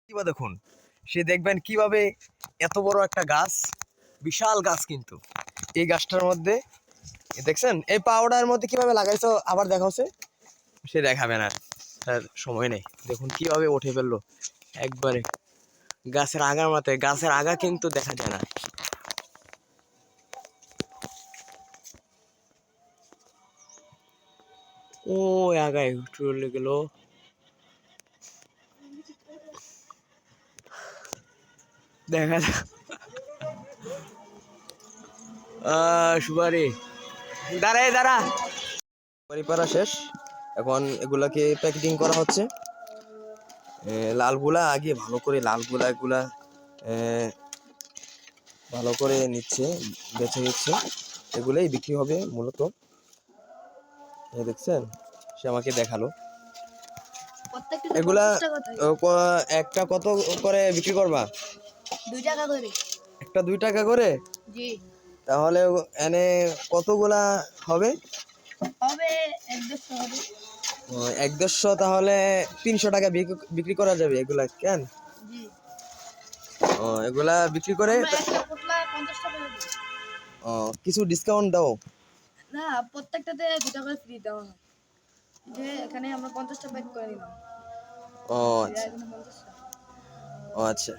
কিবা দেখুন, সে দেখবেন কিভাবে এত বড় একটা গাছ, বিশাল গাছ, কিন্তু এই গাছটার মধ্যে দেখছেন এই পাউডার মধ্যে কিভাবে লাগাইছো, আবার দেখা হচ্ছে সে দেখাবে না, তার সময় নেই। দেখুন কিভাবে উঠে ফেললো একবারে গাছের আগার মাথায়, গাছের আগা কিন্তু দেখা যায় না। ও আগায় চলে গেল। দেখা যাক সুপারি দাঁড়া, সুপারি পাড়া শেষ। এখন এগুলাকে প্যাকেটিং করা হচ্ছে। লালগুলা আগে ভালো করে, লালগুলা এগুলা ভালো করে নিচ্ছে, বেছে নিচ্ছে, এগুলোই বিক্রি হবে মূলত। দেখছেন, সে আমাকে দেখালো এগুলা। একটা কত করে বিক্রি করবা? 2 টাকা করে। একটা 2 টাকা করে? জি। তাহলে এনে কতগুলা হবে? হবে 1-150 হবে। 1-150, তাহলে 300 টাকা বিক্রি করা যাবে এগুলা, কেন? জি। এগুলা বিক্রি করে একটা পোটলা 50 টাকা করে। কিছু ডিসকাউন্ট দাও। না, প্রত্যেকটাতে 2 টাকা ফ্রি দেওয়া হয়। যে এখানে আমরা 50টা প্যাক করে নিলাম। ও আচ্ছা, এখানে 50টা। ও আচ্ছা।